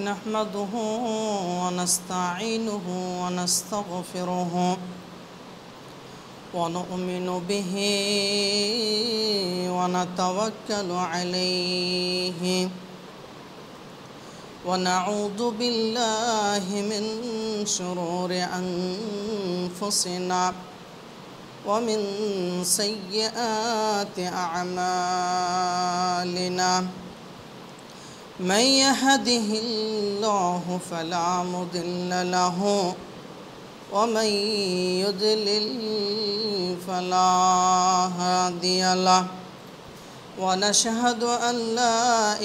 نحمده ونستعينه ونستغفره ونؤمن به ونتوكل عليه ونعوذ بالله من شرور أنفسنا ومن سيئات أعمالنا من يهده الله فلا مضل له ومن يضلل فلا هادي له ونشهد أن لا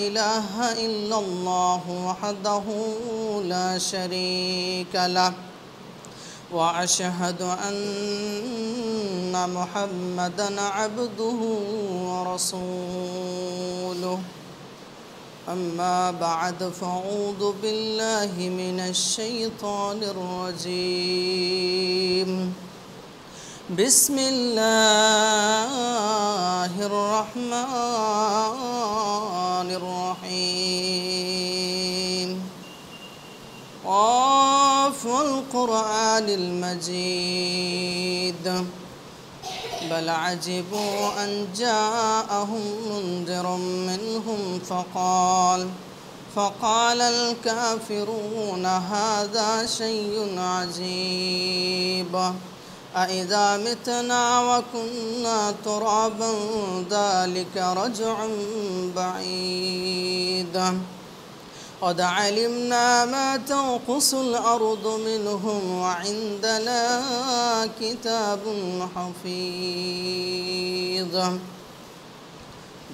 إله إلا الله وحده لا شريك له وأشهد أن محمدًا عبده ورسوله أما بعد فأعوذ بالله من الشيطان الرجيم بسم الله الرحمن الرحيم قاف والقرآن المجيد بل عجبوا أن جاءهم منذر منهم فقال الكافرون هذا شيء عجيب أإذا متنا وكنا ترابا ذلك رجع بعيد قد علمنا ما تنقص الأرض منهم وعندنا كتاب حفيظ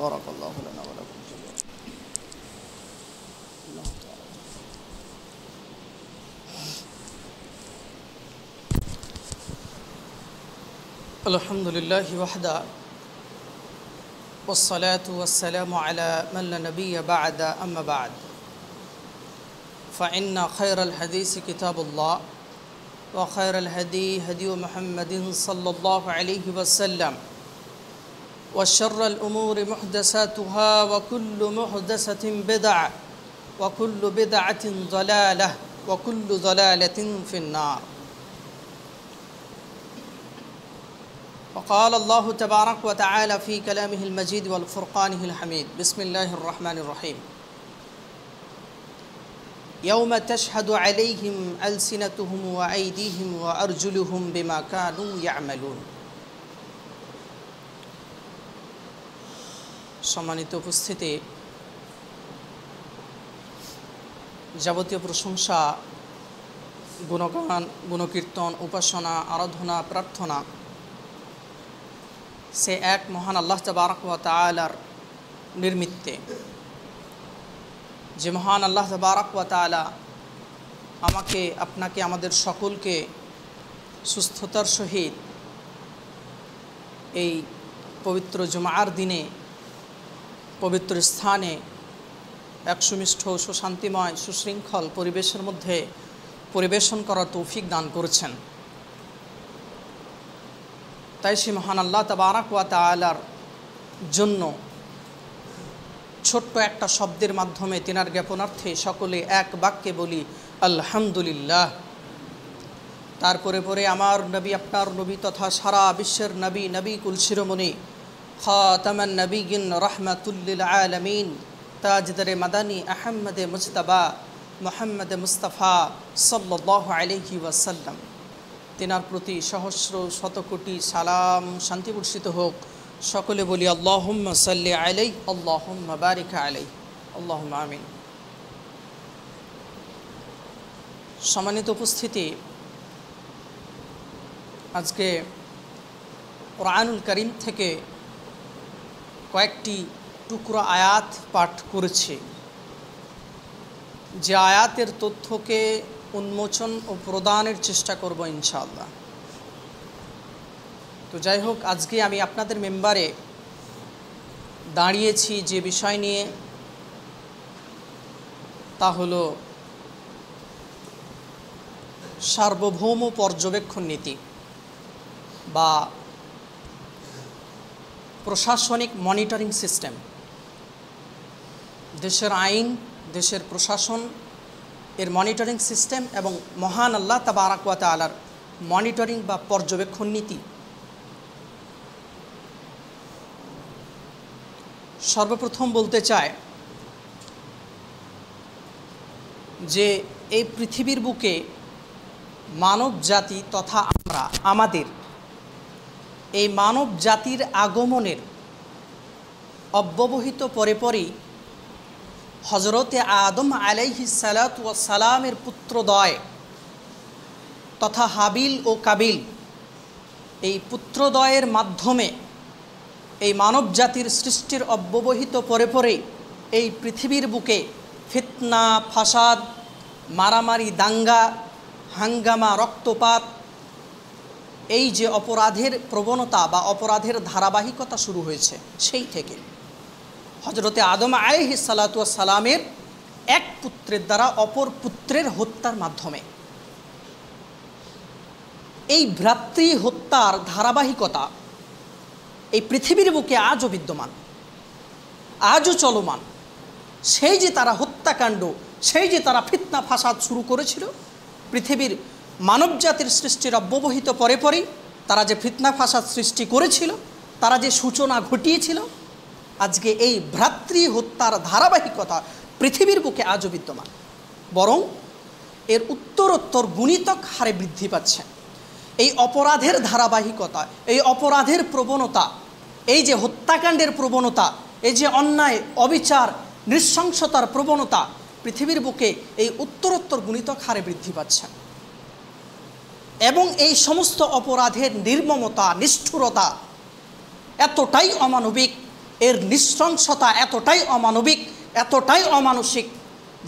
بارك الله لنا ولكم الحمد لله وحده والصلاة والسلام على من لا نبي بعد أما بعد فإن خير الحديث كتاب الله وخير الهدي هدي محمد صلى الله عليه وسلم وشر الأمور محدثاتها وكل محدثة بدعة وكل بدعة ضلالة وكل ضلالة في النار وقال الله تبارك وتعالى في كلامه المجيد والفرقانه الحميد بسم الله الرحمن الرحيم يوم تشهد عليهم ألسنتهم وأيديهم وأرجلهم بما كانوا يعملون সম্মানিত উপস্থিতি যাবতীয় প্রশংসা গুণগান গুণকীর্তন উপাসনা আরাধনা প্রার্থনা সে এক মহান আল্লাহ তাবারক ওয়া তাআলার নির্মিত্তে যে মহান আল্লাহ তাবারক ওয়া তাআলা আমাকে আপনাকে আমাদের সকলকে সুস্থতার সহিত এই পবিত্র জুমার দিনে পবিত্র স্থানে এক সুমিষ্ঠ সুশান্তিময় সুশৃঙ্খল পরিবেশের মধ্যে পরিবেশন করার তৌফিক দান করেছেন। তাই সে মহান আল্লাহ তাবারক ওয়া তাআলার জন্য ছোট্ট একটা শব্দের মাধ্যমে তিনার জ্ঞাপনার্থে সকলে এক বাক্যে বলি আলহামদুলিল্লাহ। তারপরে পরে আমার নবী আপনার নবী তথা সারা বিশ্বের নবী নবী কুল শিরোমণি খাতামান নবিয়িন রাহমাতুল লিল আলামিন তাজদারে মাদানী আহমদে মুজতবা মুহাম্মদ মুস্তাফা সাল্লাল্লাহু আলাইহি ওয়াসাল্লাম তিনার প্রতি সহস্র শতকোটি সালাম শান্তি বর্ষিত হোক। সকলে বলি আল্লাহুম্মা সাল্লি আলাইহি আল্লাহুম্মা বারিক আলাইহি আল্লাহুম্মা আমিন। সম্মানিত উপস্থিতি, আজকে কুরআনুল কারীম থেকে কয়েকটি টুকরো আয়াত পাঠ করেছি, যে আয়াতের তথ্যকে উন্মোচন ও প্রদানের চেষ্টা করব ইনশাআল্লাহ। তো যাই হোক, আজকে আমি আপনাদের মেম্বারে দাঁড়িয়েছি যে বিষয় নিয়ে, তা হলো সার্বভৌম পর্যবেক্ষণ নীতি বা প্রশাসনিক মনিটরিং সিস্টেম। দেশের আইন, দেশের প্রশাসন এর মনিটরিং সিস্টেম এবং মহান আল্লাহ তাবারাক ওয়া তাআলার মনিটরিং বা পর্যবেক্ষণ নীতি। সর্বপ্রথম বলতে চায় যে এই পৃথিবীর বুকে মানব জাতি তথা আমাদের এই মানব জাতির আগমনের অব্যবহিত পরে পরেই হজরতে আদম আলাইহিস সালাতু ওয়াস সালামের পুত্রদ্বয় তথা হাবিল ও কাবিল, এই পুত্রদ্বয়ের মাধ্যমে এই মানব জাতির সৃষ্টির অব্যবহিত পরে পরেই এই পৃথিবীর বুকে ফিতনা, ফাসাদ, মারামারি, দাঙ্গা, হাঙ্গামা, রক্তপাত, এই যে অপরাধের প্রবণতা বা অপরাধের ধারাবাহিকতা শুরু হয়েছে সেই থেকে হজরতে আদম আলাইহিস সালাতু ওয়াস সালামের এক পুত্রের দ্বারা অপর পুত্রের হত্যার মাধ্যমে এই ভ্রাতৃ হত্যার ধারাবাহিকতা এই পৃথিবীর বুকে আজও বিদ্যমান, আজও চলমান। সেই যে তারা হত্যাকাণ্ড, সেই যে তারা ফিতনা ফাসাদ শুরু করেছিল পৃথিবীর মানবজাতির সৃষ্টির অব্যবহিত পরে পরেই, তারা যে ফিতনা ফাসাদ সৃষ্টি করেছিল, তারা যে সূচনা ঘটিয়েছিল, আজকে এই ভ্রাতৃ হত্যার ধারাবাহিকতা পৃথিবীর বুকে আজও বিদ্যমান, বরং এর উত্তরোত্তর গুণিতক হারে বৃদ্ধি পাচ্ছে। এই অপরাধের ধারাবাহিকতা, এই অপরাধের প্রবণতা, এই যে হত্যাকাণ্ডের প্রবণতা, এই যে অন্যায়, অবিচার, নৃশংসতার প্রবণতা পৃথিবীর বুকে এই উত্তরোত্তর গুণিতক হারে বৃদ্ধি পাচ্ছে। এবং এই সমস্ত অপরাধের নির্মমতা, নিষ্ঠুরতা এতটাই অমানবিক, এর নৃশংসতা এতটাই অমানবিক, এতটাই অমানসিক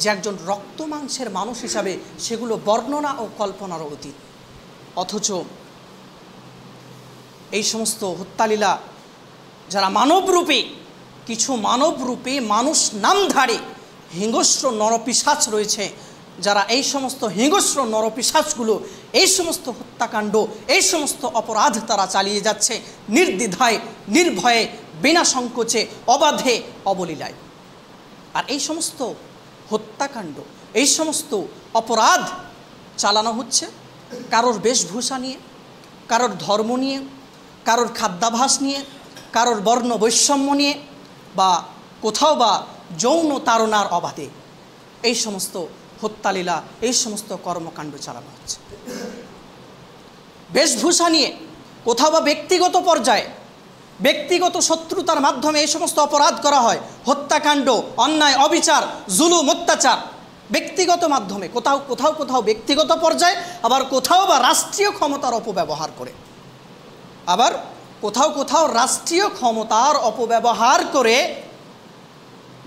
যে একজন রক্ত মাংসের মানুষ হিসাবে সেগুলো বর্ণনা ও কল্পনার অতীত। অথচ এই সমস্ত হত্যালীলা যারা মানবরূপে, কিছু মানবরূপে মানুষ নামধারী হিংস্র নরপিশাচ রয়েছে, যারা এই সমস্ত হিংস্র নরপিশাচগুলো, এই সমস্ত হত্যাকাণ্ড, এই সমস্ত অপরাধ তারা চালিয়ে যাচ্ছে নির্দ্বিধায়, নির্ভয়ে, বিনা সংকোচে, অবাধে, অবলীলায়। আর এই সমস্ত হত্যাকাণ্ড, এই সমস্ত অপরাধ চালানো হচ্ছে কারোর বেশভূষা নিয়ে, কারোর ধর্ম নিয়ে, কারোর খাদ্যাভ্যাস নিয়ে, কারোর বর্ণ বৈষম্য নিয়ে, বা কোথাও বা যৌন তাড়নার অবাধে এই সমস্ত হত্যালীলা, এই সমস্ত কর্মকাণ্ড চালানো হচ্ছে। বেশভূষা নিয়ে কোথাও বা ব্যক্তিগত পর্যায়ে ব্যক্তিগত শত্রুতার মাধ্যমে এই সমস্ত অপরাধ করা হয়, হত্যাকাণ্ড, অন্যায়, অবিচার, জুলুম, অত্যাচার ব্যক্তিগত মাধ্যমে, কোথাও কোথাও কোথাও ব্যক্তিগত পর্যায়ে, আবার কোথাও বা রাষ্ট্রীয় ক্ষমতার অপব্যবহার করে, আবার কোথাও কোথাও রাষ্ট্রীয় ক্ষমতার অপব্যবহার করে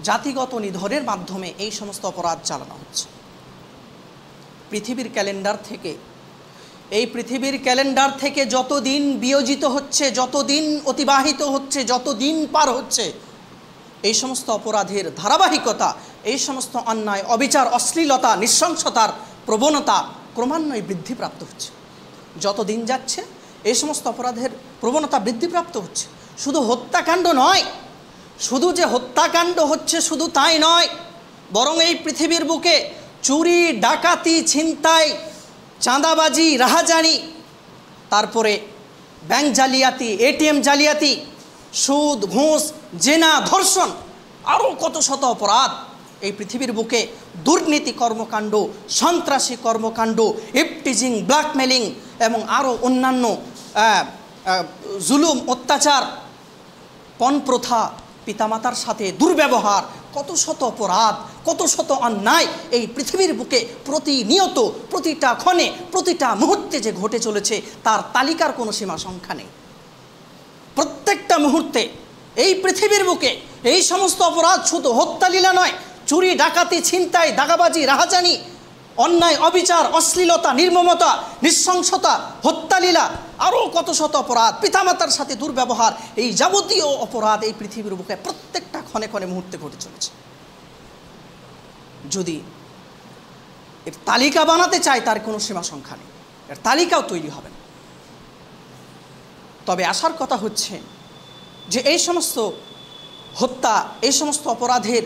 জাতিগত নিধনের মাধ্যমে এই সমস্ত অপরাধ চালানো হচ্ছে। পৃথিবীর ক্যালেন্ডার থেকে, এই পৃথিবীর ক্যালেন্ডার থেকে যত দিন বিয়োজিত হচ্ছে, যত দিন অতিবাহিত হচ্ছে, যত দিন পার হচ্ছে, এই সমস্ত অপরাধের ধারাবাহিকতা, এই সমস্ত অন্যায়, অবিচার, অশ্লীলতা, নৃশংসতার প্রবণতা ক্রমান্বয়ে বৃদ্ধিপ্রাপ্ত হচ্ছে। যত দিন যাচ্ছে এই সমস্ত অপরাধের প্রবণতা বৃদ্ধিপ্রাপ্ত হচ্ছে। শুধু হত্যাকাণ্ড নয়, শুধু যে হত্যাকাণ্ড হচ্ছে শুধু তাই নয়, বরং এই পৃথিবীর বুকে চুরি, ডাকাতি, ছিনতাই, চাঁদাবাজি, রাহাজানি, তারপরে ব্যাংক জালিয়াতি, এটিএম জালিয়াতি, সুদ, ঘুষ, জেনা, ধর্ষণ, আরও কত শত অপরাধ এই পৃথিবীর বুকে, দুর্নীতি কর্মকাণ্ড, সন্ত্রাসী কর্মকাণ্ড, ইফটিজিং, ব্ল্যাকমেলিং এবং আরও অন্যান্য জুলুম, অত্যাচার, পণপ্রথা, পিতামাতার সাথে দুর্ব্যবহার, কত শত অপরাধ, কত শত অন্যায় এই পৃথিবীর বুকে প্রতিনিয়ত, প্রতিটা ক্ষণে, প্রতিটা মুহূর্তে যে ঘটে চলেছে তার তালিকার কোনো সীমা সংখ্যা নেই। প্রত্যেকটা মুহূর্তে এই পৃথিবীর বুকে এই সমস্ত অপরাধ শুধু হত্যালীলা নয়, চুরি, ডাকাতি, ছিনতাই, দাগাবাজি, রাহাজানি, অন্যায়, অবিচার, অশ্লীলতা, নির্মমতা, নৃশংসতা, হত্যালীলা, আরও কত শত অপরাধ, পিতামাতার সাথে দুর্ব্যবহার, এই যাবতীয় অপরাধ এই পৃথিবীর বুকে প্রত্যেকটা ক্ষণে ক্ষণে মুহূর্তে ঘটে চলেছে। যদি এর তালিকা বানাতে চায় তার কোনো সীমা সংখ্যা নেই, এর তালিকাও তৈরি হবে না। তবে আসার কথা হচ্ছে যে এই সমস্ত হত্যা, এই সমস্ত অপরাধের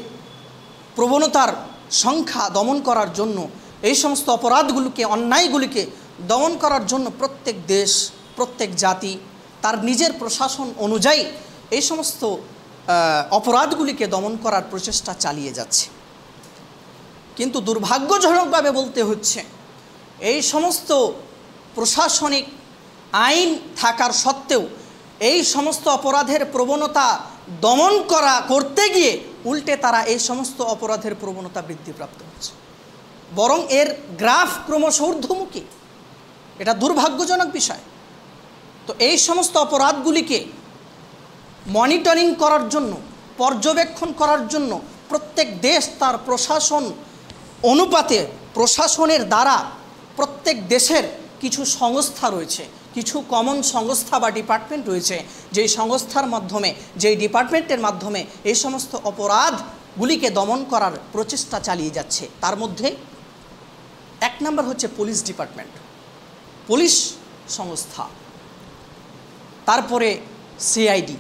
প্রবণতার সংখ্যা দমন করার জন্য এই সমস্ত অপরাধগুলোকে, অন্যায়গুলিকে দমন করার জন্য প্রত্যেক দেশ, প্রত্যেক জাতি তার নিজের প্রশাসন অনুযায়ী এই সমস্ত অপরাধগুলিকে দমন করার প্রচেষ্টা চালিয়ে যাচ্ছে। কিন্তু দুর্ভাগ্যজনকভাবে বলতে হচ্ছে, এই সমস্ত প্রশাসনিক আইন থাকার সত্ত্বেও এই সমস্ত অপরাধের প্রবণতা দমন করতে গিয়ে উল্টে তারা এই সমস্ত অপরাধের প্রবণতা বৃদ্ধিপ্রাপ্ত হচ্ছে, বরং এর গ্রাফ ক্রমশ ঊর্ধ্বমুখী। এটা দুর্ভাগ্যজনক বিষয়। তো এই সমস্ত অপরাধগুলিকে মনিটরিং করার জন্য, পর্যবেক্ষণ করার জন্য প্রত্যেক দেশ তার প্রশাসন অনুপাতে, প্রশাসনের দ্বারা প্রত্যেক দেশের কিছু সংস্থা রয়েছে, কিছু কমন সংস্থা বা ডিপার্টমেন্ট রয়েছে, যেই সংস্থার মাধ্যমে, যেই ডিপার্টমেন্টের মাধ্যমে এই সমস্ত অপরাধগুলিকে দমন করার প্রচেষ্টা চালিয়ে যাচ্ছে। তার মধ্যে এক নম্বর হচ্ছে পুলিশ ডিপার্টমেন্ট, পুলিশ সংস্থা, তারপরে সিআইডি,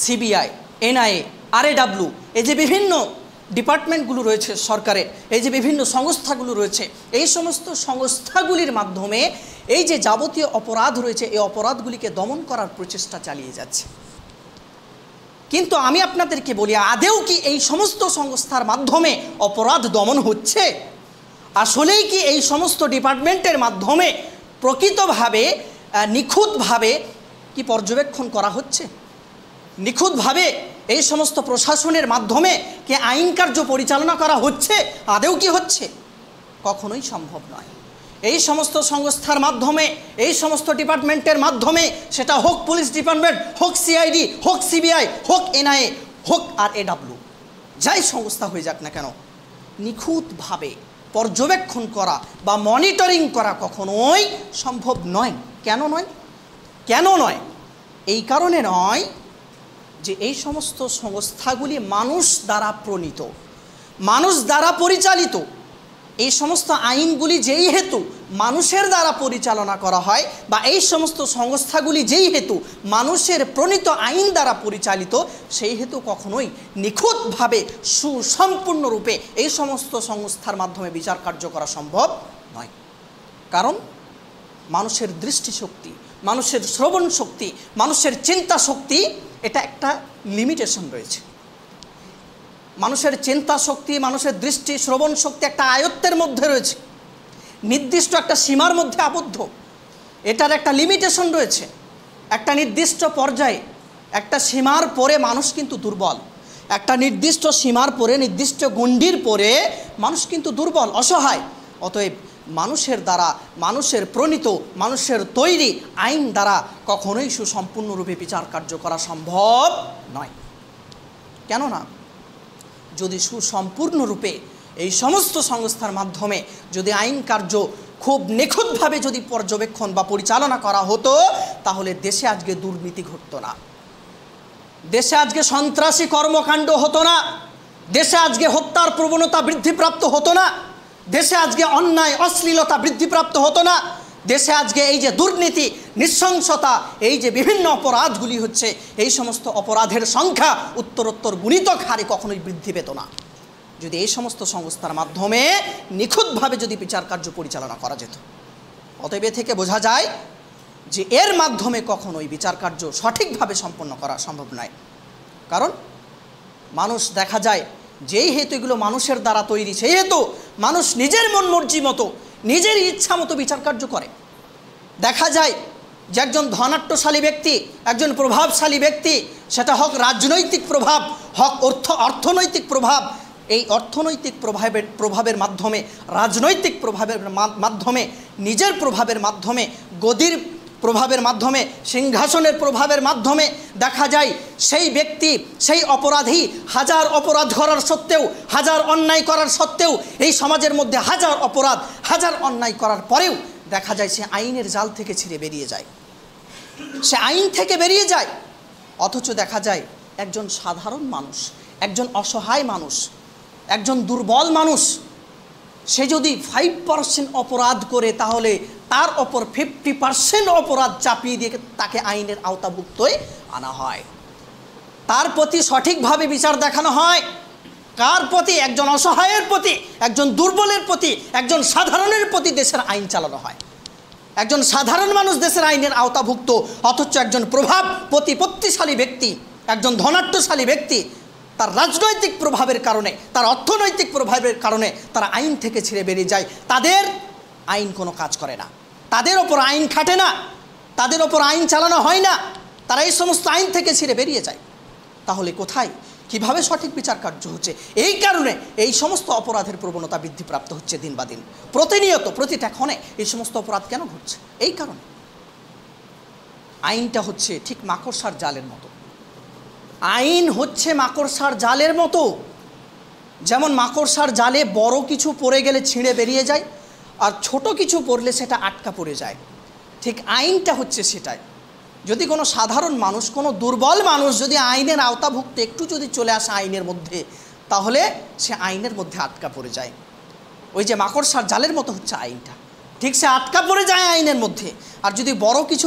সিবিআই, এনআইএ, আরএডব্লিউ, এই যে বিভিন্ন ডিপার্টমেন্টগুলো রয়েছে সরকারের, এই যে বিভিন্ন সংস্থাগুলো রয়েছে, এই সমস্ত সংস্থাগুলির মাধ্যমে এই যে যাবতীয় অপরাধ রয়েছে এই অপরাধগুলিকে দমন করার প্রচেষ্টা চালিয়ে যাচ্ছে। কিন্তু আমি আপনাদেরকে বলি, আদেও কি এই সমস্ত সংস্থার মাধ্যমে অপরাধ দমন হচ্ছে? আসলেই কি এই সমস্ত ডিপার্টমেন্টের মাধ্যমে প্রকৃতভাবে নিখুঁতভাবে কি পর্যবেক্ষণ করা হচ্ছে? নিখুঁতভাবে এই সমস্ত প্রশাসনের মাধ্যমে কি আইন কার্য পরিচালনা করা হচ্ছে? আদেও কি হচ্ছে? কখনোই সম্ভব নয়। এই সমস্ত সংস্থার মাধ্যমে, এই সমস্ত ডিপার্টমেন্টের মাধ্যমে, সেটা হোক পুলিশ ডিপার্টমেন্ট, হোক সিআইডি, হোক সিবিআই, হোক এনআইএ, হোক আরএডব্লিউ, যাই সংস্থা হয়ে যাক না কেন, নিখুঁতভাবে পর্যবেক্ষণ করা বা মনিটরিং করা কখনোই সম্ভব নয়। কেন নয়? কেন নয়? এই কারণে নয় যে এই সমস্ত সংস্থাগুলি মানুষ দ্বারা প্রণীত, মানুষ দ্বারা পরিচালিত। এই সমস্ত আইনগুলি যেই হেতু মানুষের দ্বারা পরিচালনা করা হয়, বা এই সমস্ত সংস্থাগুলি যেই হেতু মানুষের প্রণীত আইন দ্বারা পরিচালিত, সেই হেতু কখনোই নিখুঁতভাবে সুসম্পূর্ণরূপে এই সমস্ত সংস্থার মাধ্যমে বিচার কার্য করা সম্ভব নয়। কারণ মানুষের দৃষ্টিশক্তি, মানুষের শ্রবণ শক্তি, মানুষের চিন্তা শক্তি, এটা একটা লিমিটেশন রয়েছে। মানুষের চিন্তা শক্তি, মানুষের দৃষ্টি, শ্রবণ শক্তি একটা আয়ত্তের মধ্যে রয়েছে, নির্দিষ্ট একটা সীমার মধ্যে আবদ্ধ। এটার একটা লিমিটেশন রয়েছে, একটা নির্দিষ্ট পর্যায়ে, একটা সীমার পরে মানুষ কিন্তু দুর্বল। একটা নির্দিষ্ট সীমার পরে, নির্দিষ্ট গণ্ডির পরে মানুষ কিন্তু দুর্বল, অসহায়। অতএব মানুষের দ্বারা, মানুষের প্রণীত, মানুষের তৈরি আইন দ্বারা কখনোই সুসম্পূর্ণরূপে বিচার কার্য করা সম্ভব নয়। কেননা যদি সুসম্পূর্ণরূপে এই সমস্ত সংস্থার মাধ্যমে যদি আইন কার্য খুব নিখুঁতভাবে যদি পর্যবেক্ষণ বা পরিচালনা করা হতো, তাহলে দেশে আজকে দুর্নীতি ঘটতো না, দেশে আজকে সন্ত্রাসী কর্মকাণ্ড হতো না, দেশে আজকে হত্যার প্রবণতা বৃদ্ধিপ্রাপ্ত হতো না, দেশে আজকে অন্যায় অশ্লীলতা বৃদ্ধিপ্রাপ্ত হতো না, দেশে আজকে এই যে দুর্নীতি, নৃশংসতা, এই যে বিভিন্ন অপরাধগুলি হচ্ছে, এই সমস্ত অপরাধের সংখ্যা উত্তরোত্তর গুণিতক হারে কখনোই বৃদ্ধি পেত না, যদি এই সমস্ত সংস্থার মাধ্যমে নিখুঁতভাবে যদি বিচার কার্য পরিচালনা করা যেত। অতএব থেকে বোঝা যায় যে এর মাধ্যমে কখনোই বিচার কার্য সঠিকভাবে সম্পন্ন করা সম্ভব নয়। কারণ মানুষ দেখা যায় যেই হেতু এগুলো মানুষের দ্বারা তৈরি, সেই হেতু মানুষ নিজের মন মর্জি মতো, নিজের ইচ্ছা মতো বিচার কার্য করে। দেখা যায় যে একজন ধনাঢ্যশালী ব্যক্তি, একজন প্রভাবশালী ব্যক্তি, সেটা হোক রাজনৈতিক প্রভাব, হোক অর্থনৈতিক প্রভাব, এই অর্থনৈতিক প্রভাবের মাধ্যমে, রাজনৈতিক প্রভাবের মাধ্যমে, নিজের প্রভাবের মাধ্যমে, গদির প্রভাবের মাধ্যমে, সিংহাসনের প্রভাবের মাধ্যমে দেখা যায় সেই ব্যক্তি, সেই অপরাধী হাজার অপরাধ করার সত্ত্বেও, হাজার অন্যায় করার সত্ত্বেও, এই সমাজের মধ্যে হাজার অপরাধ, হাজার অন্যায় করার পরেও দেখা যায় সে আইনের জাল থেকে ছিঁড়ে বেরিয়ে যায়, সে আইন থেকে বেরিয়ে যায়। অথচ দেখা যায় একজন সাধারণ মানুষ, একজন অসহায় মানুষ, একজন দুর্বল মানুষ, সে যদি 5% অপরাধ করে, তাহলে তার ওপর 50% অপরাধ চাপিয়ে দিয়ে তাকে আইনের আওতাভুক্তই আনা হয়, তার প্রতি সঠিকভাবে বিচার দেখানো হয়, কার প্রতি? একজন অসহায়ের প্রতি, একজন দুর্বলের প্রতি, একজন সাধারণের প্রতি দেশের আইন চালানো হয়। একজন সাধারণ মানুষ দেশের আইনের আওতাভুক্ত, অথচ একজন প্রতিপত্তিশালী ব্যক্তি, একজন ধনাঢ্যশালী ব্যক্তি তার রাজনৈতিক প্রভাবের কারণে, তার অর্থনৈতিক প্রভাবের কারণে তারা আইন থেকে ছিঁড়ে বেরিয়ে যায়। তাদের আইন কোনো কাজ করে না, তাদের ওপর আইন খাটে না, তাদের ওপর আইন চালানো হয় না, তারা এই সমস্ত আইন থেকে ছিঁড়ে বেরিয়ে যায়। তাহলে কোথায় কিভাবে সঠিক বিচার কার্য হচ্ছে? এই কারণে এই সমস্ত অপরাধের প্রবণতা বৃদ্ধিপ্রাপ্ত হচ্ছে দিন বা দিন। প্রতিনিয়ত প্রতিটা ক্ষণে এই সমস্ত অপরাধ কেন ঘটছে? এই কারণে আইনটা হচ্ছে ঠিক মাকড়সার জালের মতো। আইন হচ্ছে মাকড়সার জালের মতো। যেমন মাকড়সার জালে বড় কিছু পড়ে গেলে ছিঁড়ে বেরিয়ে যায়, আর ছোট কিছু পড়লে সেটা আটকা পড়ে যায়। ঠিক আইনটা হচ্ছে সেটাই। যদি কোনো সাধারণ মানুষ, কোনো দুর্বল মানুষ যদি আইনের আওতাভুক্ত একটু যদি চলে আসে আইনের মধ্যে, তাহলে সে আইনের মধ্যে আটকা পড়ে যায়। ওই যে মাকড়সার জালের মতো হচ্ছে আইনটা, ঠিক সে আটকা পড়ে যায় আইনের মধ্যে। আর যদি বড় কিছু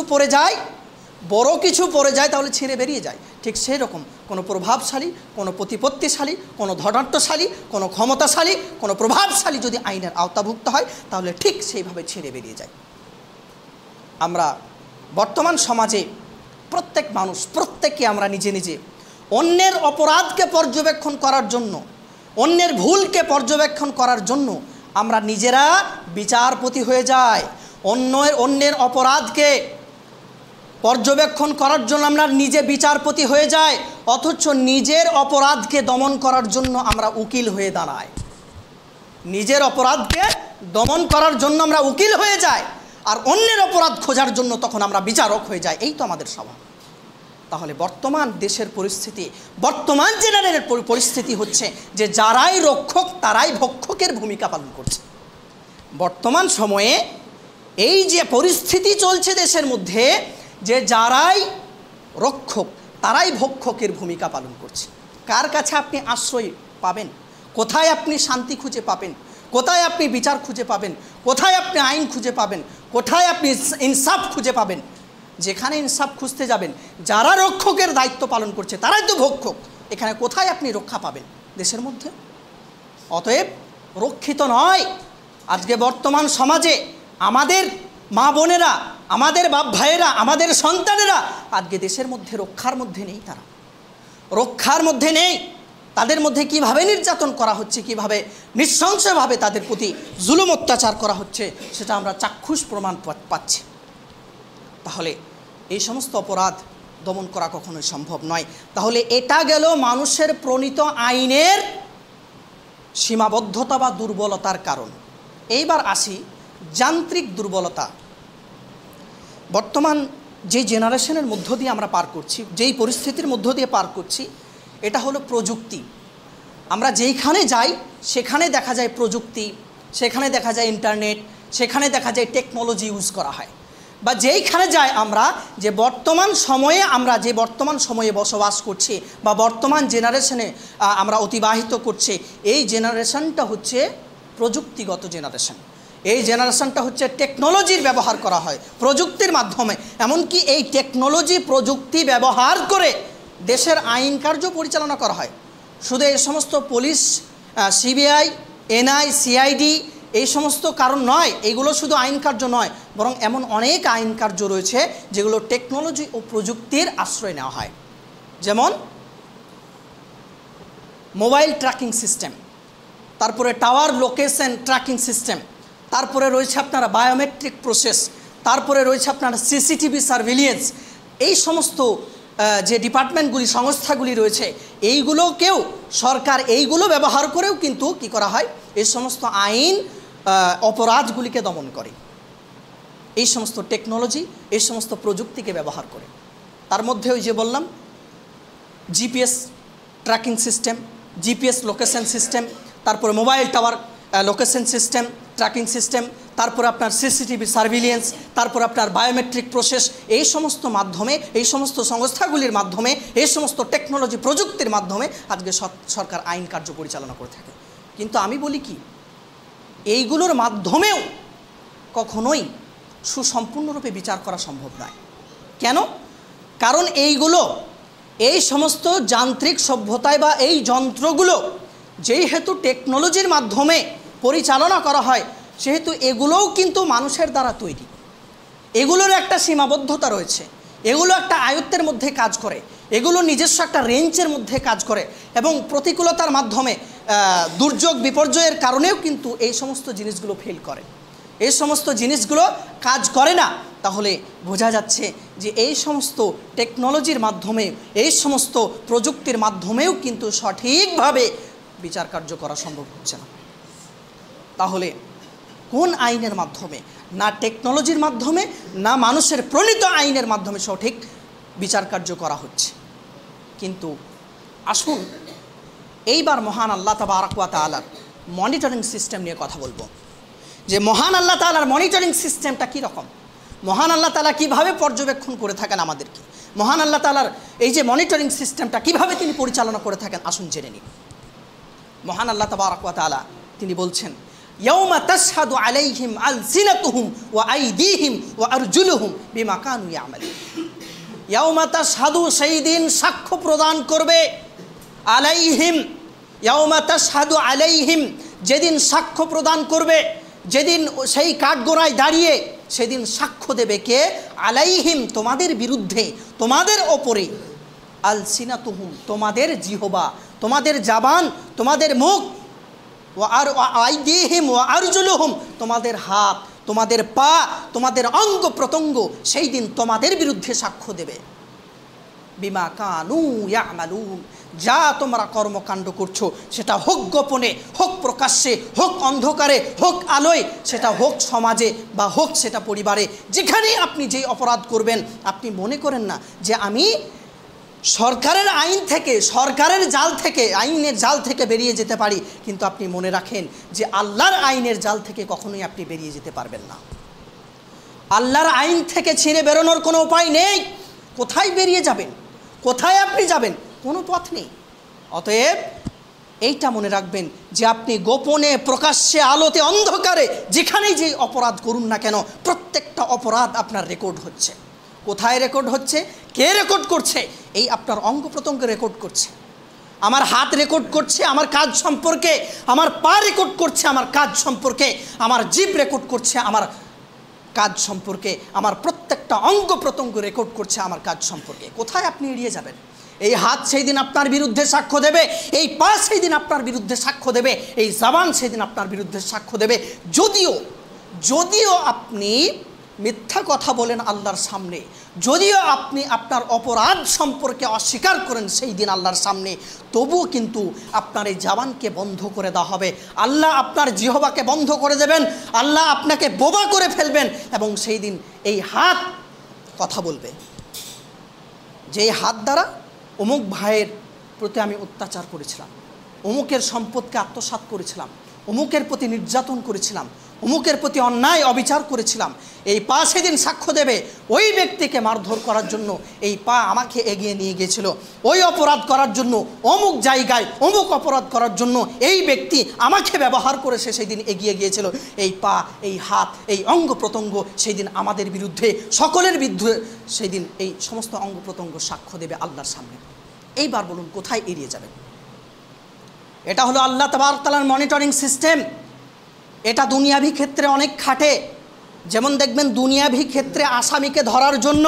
পড়ে যায় তাহলে ছিঁড়ে বেরিয়ে যায়। ঠিক সেই রকম কোনো প্রভাবশালী, কোনো প্রতিপত্তিশালী, কোনো ধনাঢ্যশালী, কোনো ক্ষমতাশালী, কোনো প্রভাবশালী যদি আইনের আওতাভুক্ত হয়, তাহলে ঠিক সেইভাবে ছিঁড়ে বেরিয়ে যায়। আমরা বর্তমান সমাজে প্রত্যেক মানুষ, প্রত্যেকে আমরা নিজে নিজে অন্যের অপরাধকে পর্যবেক্ষণ করার জন্য, অন্যের ভুলকে পর্যবেক্ষণ করার জন্য আমরা নিজেরা বিচারপতি হয়ে যাই। অন্যের অপরাধকে পর্যবেক্ষণ করার জন্য আমরা নিজে বিচারপতি হয়ে যাই, অথচ নিজের অপরাধকে দমন করার জন্য আমরা উকিল হয়ে দাঁড়াই। নিজের অপরাধকে দমন করার জন্য আমরা উকিল হয়ে যাই, আর অন্যের অপরাধ খোঁজার জন্য তখন আমরা বিচারক হয়ে যাই। এই তো আমাদের স্বভাব। তাহলে বর্তমান দেশের পরিস্থিতি, বর্তমান জেনারেলের পরিস্থিতি হচ্ছে যে যারাই রক্ষক তারাই ভক্ষকের ভূমিকা পালন করছে। বর্তমান সময়ে এই যে পরিস্থিতি চলছে দেশের মধ্যে, যে যারাই রক্ষক তারাই ভক্ষকের ভূমিকা পালন করছে। কার কাছে আপনি আশ্রয় পাবেন? কোথায় আপনি শান্তি খুঁজে পাবেন? কোথায় আপনি বিচার খুঁজে পাবেন? কোথায় আপনি আইন খুঁজে পাবেন? কোথায় আপনি ইনসাফ খুঁজে পাবেন? যেখানে ইনসাফ খুঁজতে যাবেন, যারা রক্ষকের দায়িত্ব পালন করছে তারাই তো ভক্ষক। এখানে কোথায় আপনি রক্ষা পাবেন দেশের মধ্যে? অতএব রক্ষিত নয় আজকে বর্তমান সমাজে আমাদের মা বোনেরা, আমাদের বাপ ভাইয়েরা, আমাদের সন্তানেরা আজকে দেশের মধ্যে রক্ষার মধ্যে নেই। তারা রক্ষার মধ্যে নেই। তাদের মধ্যে কিভাবে নির্যাতন করা হচ্ছে, কিভাবে নৃশংসভাবে তাদের প্রতি জুলুম অত্যাচার করা হচ্ছে, সেটা আমরা চাক্ষুষ প্রমাণ পাচ্ছি। তাহলে এই সমস্ত অপরাধ দমন করা কখনোই সম্ভব নয়। তাহলে এটা গেল মানুষের প্রণীত আইনের সীমাবদ্ধতা বা দুর্বলতার কারণ। এইবার আসি যান্ত্রিক দুর্বলতা। বর্তমান যে জেনারেশনের মধ্য দিয়ে আমরা পার করছি, যেই পরিস্থিতির মধ্য দিয়ে পার করছি, এটা হলো প্রযুক্তি। আমরা যেইখানে যাই সেখানে দেখা যায় প্রযুক্তি, সেখানে দেখা যায় ইন্টারনেট, সেখানে দেখা যায় টেকনোলজি ইউজ করা হয়। বা যেইখানে যাই আমরা, যে বর্তমান সময়ে বসবাস করছি বা বর্তমান জেনারেশনে আমরা অতিবাহিত করছি, এই জেনারেশনটা হচ্ছে প্রযুক্তিগত জেনারেশন। এই জেনারেশনটা হচ্ছে টেকনোলজির ব্যবহার করা হয় প্রযুক্তির মাধ্যমে। এমনকি এই টেকনোলজি প্রযুক্তি ব্যবহার করে দেশের আইন কার্য পরিচালনা করা হয়। শুধু এই সমস্ত পুলিশ, সিবিআই, এনআই, সিআইডি এই সমস্ত কারণ নয়, এগুলো শুধু আইন কার্য নয়, বরং এমন অনেক আইন কার্য রয়েছে যেগুলো টেকনোলজি ও প্রযুক্তির আশ্রয় নেওয়া হয়। যেমন মোবাইল ট্র্যাকিং সিস্টেম, তারপরে টাওয়ার লোকেশন ট্র্যাকিং সিস্টেম, তারপরে রয়েছে আপনার বায়োমেট্রিক প্রসেস, তারপরে রয়েছে আপনার সিসিটিভি সার্ভিলিয়েন্স। এই সমস্ত যে ডিপার্টমেন্টগুলি, সংস্থাগুলি রয়েছে, এইগুলোকেও সরকার এইগুলো ব্যবহার করেও কিন্তু কি করা হয়, এই সমস্ত আইন অপরাধগুলিকে দমন করে। এই সমস্ত টেকনোলজি, এই সমস্ত প্রযুক্তিকে ব্যবহার করে। তার মধ্যে ওই যে বললাম GPS tracking system, GPS location system, তারপরে mobile tower location system tracking system, তারপরে আপনার সিসিটিভি সার্ভিলিয়েন্স, তারপর আপনার বায়োমেট্রিক প্রসেস, এই সমস্ত মাধ্যমে, এই সমস্ত সংস্থাগুলির মাধ্যমে, এই সমস্ত টেকনোলজি প্রযুক্তির মাধ্যমে আজকে সরকার আইন কার্য পরিচালনা করে থাকে। কিন্তু আমি বলি কি, এইগুলোর মাধ্যমেও কখনোই সুসম্পূর্ণরূপে বিচার করা সম্ভব নয়। কেন? কারণ এই সমস্ত যান্ত্রিক সভ্যতায় বা এই যন্ত্রগুলো যেহেতু টেকনোলজির মাধ্যমে পরিচালনা করা হয়, সেহেতু এগুলোও কিন্তু মানুষের দ্বারা তৈরি। এগুলোর একটা সীমাবদ্ধতা রয়েছে, এগুলো একটা আয়ত্তের মধ্যে কাজ করে, এগুলো নিজস্ব একটা রেঞ্জের মধ্যে কাজ করে, এবং প্রতিকূলতার মাধ্যমে দুর্যোগ বিপর্যয়ের কারণেও কিন্তু এই সমস্ত জিনিসগুলো ফেল করে, এই সমস্ত জিনিসগুলো কাজ করে না। তাহলে বোঝা যাচ্ছে যে এই সমস্ত টেকনোলজির মাধ্যমে, এই সমস্ত প্রযুক্তির মাধ্যমেও কিন্তু সঠিকভাবে বিচার কার্য করা সম্ভব হচ্ছে না। তাহলে কোন আইনের মাধ্যমে? না টেকনোলজির মাধ্যমে, না মানুষের প্রণীত আইনের মাধ্যমে সঠিক বিচার কার্য করা হচ্ছে। কিন্তু আসুন এইবার মহান আল্লাহ তাবারক ওয়া তাআলার মনিটরিং সিস্টেম নিয়ে কথা বলবো, যে মহান আল্লাহ তাআলার মনিটরিং সিস্টেমটা কীরকম, মহান আল্লাহ তাআলা কীভাবে পর্যবেক্ষণ করে থাকেন আমাদেরকে, মহান আল্লাহ তাআলার এই যে মনিটরিং সিস্টেমটা কীভাবে তিনি পরিচালনা করে থাকেন, আসুন জেনে নিন। মহান আল্লাহ তাবারক ওয়া তাআলা তিনি বলছেন, ইয়াউমা তাশহাদু আলাইহিম আলসিনাতুহুম ওয়া আইদিহিম ওয়া আরজুলুহুম বিমা কানু ইয়ামালুন। ইয়াউমা তাশহাদু, সেই দিন সাক্ষ্য প্রদান করবে, আলাইহিম, ইয়াউমা তাশহাদু আলাইহিম, যেদিন সাক্ষ্য প্রদান করবে, যেদিন সেই কাঠগড়ায় দাঁড়িয়ে সেদিন সাক্ষ্য দেবে কে? আলাইহিম, তোমাদের বিরুদ্ধে, তোমাদের ওপরে, আলসিনাতুহুম, তোমাদের জিহবা, তোমাদের জাবান, তোমাদের মুখ, আইদিহিম ওয়া আরজুলুহুম, তোমাদের হাত, তোমাদের পা, তোমাদের অঙ্গ প্রত্যঙ্গ সেই দিন তোমাদের বিরুদ্ধে সাক্ষ্য দেবে। বিমা কানু ইয়ামালুন, যা তোমরা কর্মকাণ্ড করছো, সেটা হোক গোপনে, হোক প্রকাশ্যে, হোক অন্ধকারে, হোক আলোয়, সেটা হোক সমাজে বা হোক সেটা পরিবারে, যেখানেই আপনি যেই অপরাধ করবেন, আপনি মনে করেন না যে আমি সরকারের আইন থেকে, সরকারের জাল থেকে, আইনের জাল থেকে বেরিয়ে যেতে পারি, কিন্তু আপনি মনে রাখেন যে আল্লাহর আইনের জাল থেকে কখনোই আপনি বেরিয়ে যেতে পারবেন না। আল্লাহর আইন থেকে ছিঁড়ে বেরোনোর কোনো উপায় নেই। কোথায় বেরিয়ে যাবেন? কোথায় আপনি যাবেন? কোনো পথ নেই। অতএব এইটা মনে রাখবেন যে আপনি গোপনে, প্রকাশ্যে, আলোতে, অন্ধকারে, যেখানেই যেই অপরাধ করুন না কেন, প্রত্যেকটা অপরাধ আপনার রেকর্ড হচ্ছে। কোথায় রেকর্ড হচ্ছে? কে রেকর্ড করছে? এই আপনার অঙ্গ প্রত্যঙ্গ রেকর্ড করছে। আমার হাত রেকর্ড করছে আমার কাজ সম্পর্কে, আমার পা রেকর্ড করছে আমার কাজ সম্পর্কে, আমার জিভ রেকর্ড করছে আমার কাজ সম্পর্কে, আমার প্রত্যেকটা অঙ্গ প্রত্যঙ্গ রেকর্ড করছে আমার কাজ সম্পর্কে। কোথায় আপনি এড়িয়ে যাবেন? এই হাত সেই দিন আপনার বিরুদ্ধে সাক্ষ্য দেবে, এই পা সেই দিন আপনার বিরুদ্ধে সাক্ষ্য দেবে, এই জবান সেই দিন আপনার বিরুদ্ধে সাক্ষ্য দেবে। যদিও আপনি মিথ্যা কথা বলেন আল্লাহর সামনে, যদিও আপনি আপনার অপরাধ সম্পর্কে অস্বীকার করেন সেই দিন আল্লাহর সামনে, তবুও কিন্তু আপনার এই জবানকে বন্ধ করে দেওয়া হবে। আল্লাহ আপনার জিহ্বাকে বন্ধ করে দেবেন, আল্লাহ আপনাকে বোবা করে ফেলবেন, এবং সেই দিন এই হাত কথা বলবে, যেই হাত দ্বারা অমুক ভাইয়ের প্রতি আমি অত্যাচার করেছিলাম, অমুকের সম্পদকে আত্মসাৎ করেছিলাম, অমুকের প্রতি নির্যাতন করেছিলাম, অমুকের প্রতি অন্যায় অবিচার করেছিলাম। এই পা সেদিন সাক্ষ্য দেবে, ওই ব্যক্তিকে মারধর করার জন্য এই পা আমাকে এগিয়ে নিয়ে গিয়েছিল, ওই অপরাধ করার জন্য অমুক জায়গায় অমুক অপরাধ করার জন্য এই ব্যক্তি আমাকে ব্যবহার করে সে সেই দিন এগিয়ে গিয়েছিল। এই পা, এই হাত, এই অঙ্গ প্রত্যঙ্গ সেই দিন আমাদের বিরুদ্ধে, সকলের বিরুদ্ধে সেই দিন এই সমস্ত অঙ্গ প্রত্যঙ্গ সাক্ষ্য দেবে আল্লাহর সামনে। এইবার বলুন কোথায় এড়িয়ে যাবেন? এটা হলো আল্লাহ তাবারক তাআলার মনিটরিং সিস্টেম। এটা দুনিয়াভি ক্ষেত্রে অনেক খাটে। যেমন দেখবেন দুনিয়াভি ক্ষেত্রে আসামিকে ধরার জন্য,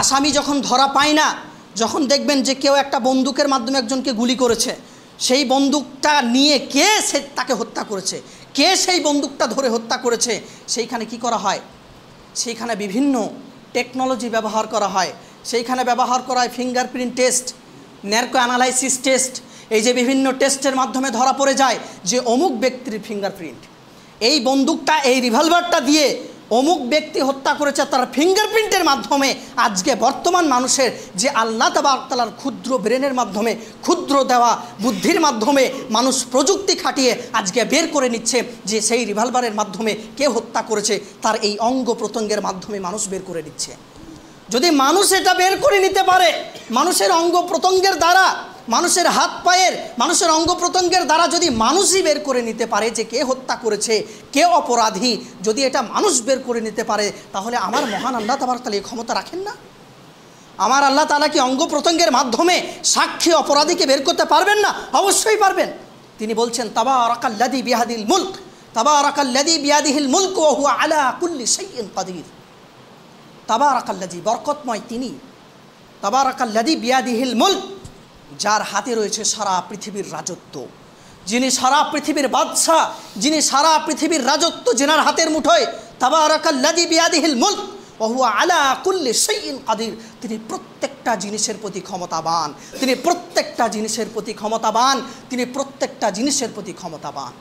আসামি যখন ধরা পায় না, যখন দেখবেন যে কেউ একটা বন্দুকের মাধ্যমে একজনকে গুলি করেছে, সেই বন্দুকটা নিয়ে কে সে তাকে হত্যা করেছে, কে সেই বন্দুকটা ধরে হত্যা করেছে, সেইখানে কি করা হয়? সেইখানে বিভিন্ন টেকনোলজি ব্যবহার করা হয়। সেইখানে ব্যবহার করা হয় ফিঙ্গারপ্রিন্ট টেস্ট, ন্যারকো অ্যানালাইসিস টেস্ট। এই যে বিভিন্ন টেস্টের মাধ্যমে ধরা পড়ে যায় যে অমুক ব্যক্তির ফিঙ্গারপ্রিন্ট, এই বন্দুকটা, এই রিভলভারটা দিয়ে অমুক ব্যক্তি হত্যা করেছে, তার ফিঙ্গারপ্রিন্টের মাধ্যমে আজকে বর্তমান মানুষের যে আল্লাহ তাবারক তাআলার ক্ষুদ্র ব্রেনের মাধ্যমে, ক্ষুদ্র দেওয়া বুদ্ধির মাধ্যমে মানুষ প্রযুক্তি খাটিয়ে আজকে বের করে নিচ্ছে যে সেই রিভলভারের মাধ্যমে কে হত্যা করেছে, তার এই অঙ্গ প্রত্যঙ্গের মাধ্যমে মানুষ বের করে নিচ্ছে। যদি মানুষ এটা বের করে নিতে পারে, মানুষের অঙ্গ প্রত্যঙ্গের দ্বারা, মানুষের হাত পায়ের, মানুষের অঙ্গ প্রত্যঙ্গের দ্বারা যদি মানুষই বের করে নিতে পারে যে কে হত্যা করেছে, কে অপরাধী, যদি এটা মানুষ বের করে নিতে পারে, তাহলে আমার মহান আল্লাহ তাবারক তাআলা এই ক্ষমতা রাখেন না? আমার আল্লাহ তাআলা কি অঙ্গ প্রত্যঙ্গের মাধ্যমে সাক্ষী অপরাধীকে বের করতে পারবেন না? অবশ্যই পারবেন। তিনি বলছেন তাবারাকাল্লাযী বিয়াদিল মুলক, তাবারাকাল্লাযী বিয়াদিহিল মুলক ওয়া হুয়া আলা কুল্লি শাইইন কাদির। তাবারাকাল্লাযী, বরকতময় তিনি, তাবারাকাল্লাযী বিয়াদিহিল মুলক, যার হাতে রয়েছে সারা পৃথিবীর রাজত্ব, যিনি সারা পৃথিবীর বাদশা, যিনি সারা পৃথিবীর রাজত্ব যেনার হাতের মুঠোয়। তাবারাকাল্লাযী বিয়াদিহিল মুলক ওয়া হুয়া আলা কুল্লি শাইইন কাদির, তিনি প্রত্যেকটা জিনিসের প্রতি ক্ষমতাবান, তিনি প্রত্যেকটা জিনিসের প্রতি ক্ষমতাবান, তিনি প্রত্যেকটা জিনিসের প্রতি ক্ষমতাবান।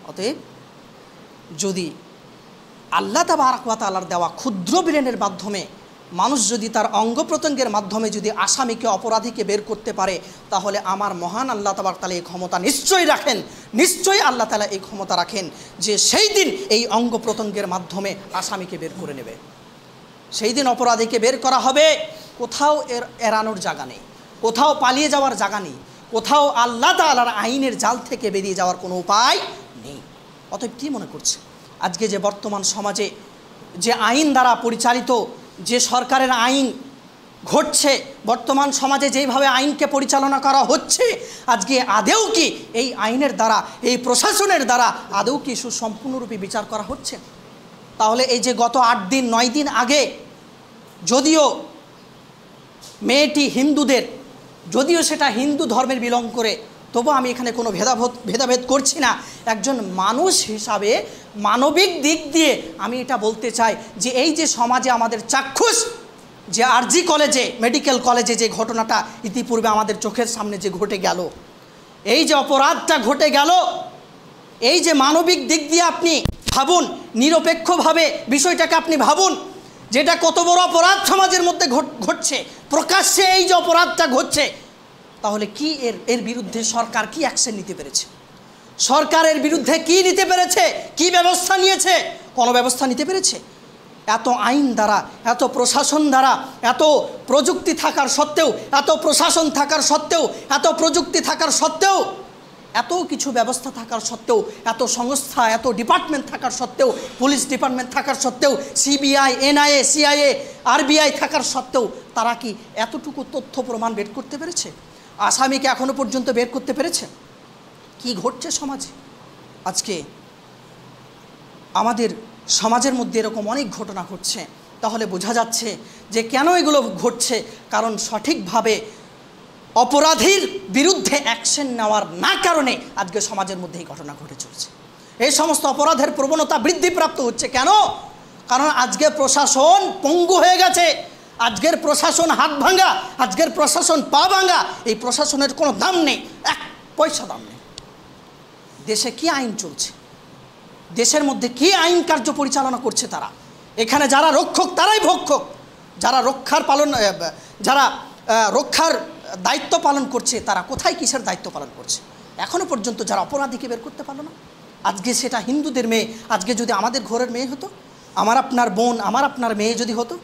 অতএব যদি আল্লাহ তাবারক ওয়া তাআলার দেওয়া ক্ষুদ্র ব্রেনের মাধ্যমে মানুষ যদি তার অঙ্গ প্রত্যঙ্গের মাধ্যমে যদি আসামিকে অপরাধীকে বের করতে পারে, তাহলে আমার মহান আল্লাহ তাবারক তাআলা এই ক্ষমতা নিশ্চয়ই রাখেন, নিশ্চয়ই আল্লাহ তাআলা এই ক্ষমতা রাখেন যে সেই দিন এই অঙ্গ প্রত্যঙ্গের মাধ্যমে আসামিকে বের করে নেবে। সেই দিন অপরাধীকে বের করা হবে, কোথাও এড়ানোর জায়গা নেই, কোথাও পালিয়ে যাওয়ার জায়গা নেই, কোথাও আল্লাহ তাআলার আইনের জাল থেকে বেরিয়ে যাওয়ার কোনো উপায় নেই। অতএব কী মনে করছে আজকে যে বর্তমান সমাজে যে আইন দ্বারা পরিচালিত, যে সরকারের আইন ঘটছে, বর্তমান সমাজে যেইভাবে আইনকে পরিচালনা করা হচ্ছে, আজকে আদেও কি এই আইনের দ্বারা, এই প্রশাসনের দ্বারা আদেও কি সুসম্পূর্ণরূপে বিচার করা হচ্ছে? তাহলে এই যে গত 8 দিন 9 দিন আগে, যদিও মেয়েটি হিন্দুদের, যদিও সেটা হিন্দু ধর্মের বিলং করে, তবু আমি এখানে কোনো ভেদাভেদ করছি না। একজন মানুষ হিসাবে মানবিক দিক দিয়ে আমি এটা বলতে চাই যে এই যে সমাজে আমাদের চাক্ষুষ যে আরজি কলেজে, মেডিকেল কলেজে যে ঘটনাটা ইতিপূর্বে আমাদের চোখের সামনে যে ঘটে গেল, এই যে অপরাধটা ঘটে গেল, এই যে মানবিক দিক দিয়ে আপনি ভাবুন, নিরপেক্ষভাবে বিষয়টাকে আপনি ভাবুন, যেটা কত বড় অপরাধ সমাজের মধ্যে ঘটছে, প্রকাশ্যে এই যে অপরাধটা ঘটছে, তাহলে কি এর বিরুদ্ধে সরকার কি অ্যাকশন নিতে পেরেছে? সরকারের বিরুদ্ধে কি নিতে পেরেছে? কি ব্যবস্থা নিয়েছে? কোনো ব্যবস্থা নিতে পেরেছে? এত আইন দ্বারা, এত প্রশাসন দ্বারা, এত প্রযুক্তি থাকার সত্ত্বেও, এত প্রশাসন থাকার সত্ত্বেও, এত প্রযুক্তি থাকার সত্ত্বেও, এত কিছু ব্যবস্থা থাকার সত্ত্বেও, এত সংস্থা, এত ডিপার্টমেন্ট থাকার সত্ত্বেও, পুলিশ ডিপার্টমেন্ট থাকার সত্ত্বেও, সিবিআই, এনআইএ, সিআইএ, আরবিআই থাকার সত্ত্বেও তারা কি এতটুকু তথ্য প্রমাণ বের করতে পেরেছে? আসামিকে এখনো পর্যন্ত বের করতে পেরেছে? কি ঘটছে সমাজে? আজকে আমাদের সমাজের মধ্যে এরকম অনেক ঘটনা ঘটছে, তাহলে বোঝা যাচ্ছে যে কেন এগুলো ঘটছে। কারণ সঠিকভাবে অপরাধীর বিরুদ্ধে অ্যাকশন নেওয়ার না কারণে আজকে সমাজের মধ্যে এই ঘটনা ঘটে চলছে। এই সমস্ত অপরাধের প্রবণতা বৃদ্ধিপ্রাপ্ত হচ্ছে কেন? কারণ আজকে প্রশাসন পঙ্গু হয়ে গেছে, আজকের প্রশাসন হাত ভাঙা, আজকের প্রশাসন পা ভাঙা। এই প্রশাসনের কোনো দাম নেই, 1 পয়সা দাম নেই। দেশে কি আইন চলছে, দেশের মধ্যে কি আইন কার্য পরিচালনা করছে তারা? এখানে যারা রক্ষক তারাই ভক্ষক, যারা রক্ষার দায়িত্ব পালন করছে তারা কোথায় কিসের দায়িত্ব পালন করছে? এখনও পর্যন্ত যারা অপরাধীকে বের করতে পারলো না। আজকে সেটা হিন্দুদের মেয়ে, আজকে যদি আমাদের ঘরের মেয়ে হতো, আমার আপনার বোন, আমার আপনার মেয়ে যদি হতো,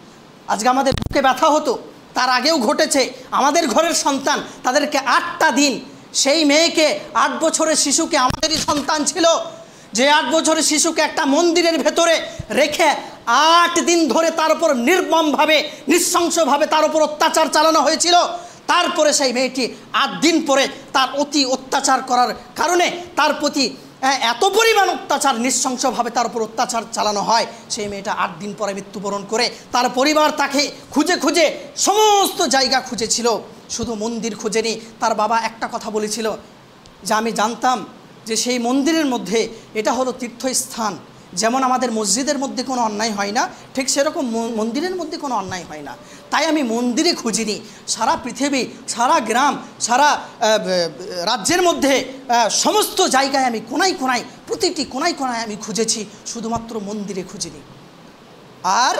আজকে আমাদের বুকে ব্যথা হতো। তার আগেও ঘটেছে, আমাদের ঘরের সন্তান, তাদেরকে 8টা দিন, সেই মেয়েকে 8 বছরের শিশুকে, আমাদেরই সন্তান ছিল, যে 8 বছরের শিশুকে একটা মন্দিরের ভেতরে রেখে 8 দিন ধরে তার উপর নির্মমভাবে, নৃশংসভাবে তার উপর অত্যাচার চালানো হয়েছিল। তারপরে সেই মেয়েটি 8 দিন পরে তার অতি অত্যাচার করার কারণে তার প্রতি এত পরিমাণ অত্যাচার, নৃশংসভাবে তার উপর অত্যাচার চালানো হয়। সেই মেয়েটা 8 দিন পরে মৃত্যুবরণ করে। তার পরিবার তাকে খুঁজে খুঁজে সমস্ত জায়গা খুঁজেছিল, শুধু মন্দির খুঁজেনি। তার বাবা একটা কথা বলেছিল যে আমি জানতাম যে সেই মন্দিরের মধ্যে, এটা হলো তীর্থস্থান, যেমন আমাদের মসজিদের মধ্যে কোনো অন্যায় হয় না, ঠিক সেরকম মন্দিরের মধ্যে কোনো অন্যায় হয় না। তাই আমি মন্দিরে খুঁজিনি, সারা পৃথিবী, সারা গ্রাম, সারা রাজ্যের মধ্যে সমস্ত জায়গায় আমি কোনায় কোনায়, প্রতিটি কোনায় কোনায় আমি খুঁজেছি, শুধুমাত্র মন্দিরে খুঁজিনি। আর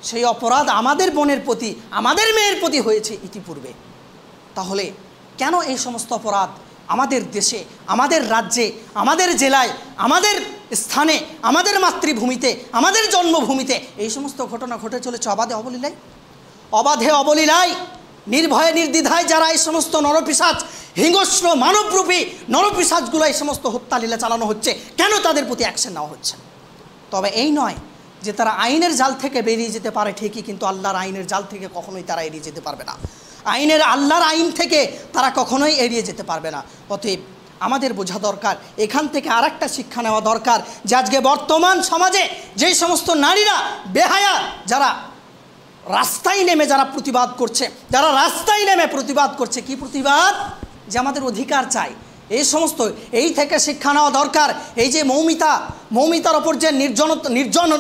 সেই অপরাধ আমাদের বোনের প্রতি, আমাদের মেয়ের প্রতি হয়েছে ইতিপূর্বে। তাহলে কেন এই সমস্ত অপরাধ আমাদের দেশে, আমাদের রাজ্যে, আমাদের জেলায়, আমাদের স্থানে, আমাদের মাতৃভূমিতে, আমাদের জন্মভূমিতে এই সমস্ত ঘটনা ঘটে চলেছে অবাধে অবলীলায়? অবাধে অবলীলায়, নির্ভয়ে নির্দ্বিধায় যারা এই সমস্ত নরপিশাচ, হিংস্র মানবরূপী নরপিশাচগুলো এই সমস্ত হত্যালীলা চালানো হচ্ছে, কেন তাদের প্রতি অ্যাকশন নেওয়া হচ্ছে? তবে এই নয় যে তারা আইনের জাল থেকে বেরিয়ে যেতে পারে ঠিকই, কিন্তু আল্লাহর আইনের জাল থেকে কখনোই তারা এড়িয়ে যেতে পারবে না। আল্লাহর আইন থেকে তারা কখনোই এড়িয়ে যেতে পারবে না। অতএব আমাদের বোঝা দরকার, এখান থেকে আরেকটা শিক্ষা নেওয়া দরকার যে আজকে বর্তমান সমাজে যেই সমস্ত নারীরা বেহায়া, যারা রাস্তায় নেমে যারা প্রতিবাদ করছে, যারা রাস্তায় নেমে প্রতিবাদ করছে, কি প্রতিবাদ? যে আমাদের অধিকার চাই। এই সমস্ত এই থেকে শিক্ষা নেওয়া দরকার। এই যে মৌমিতার ওপর যে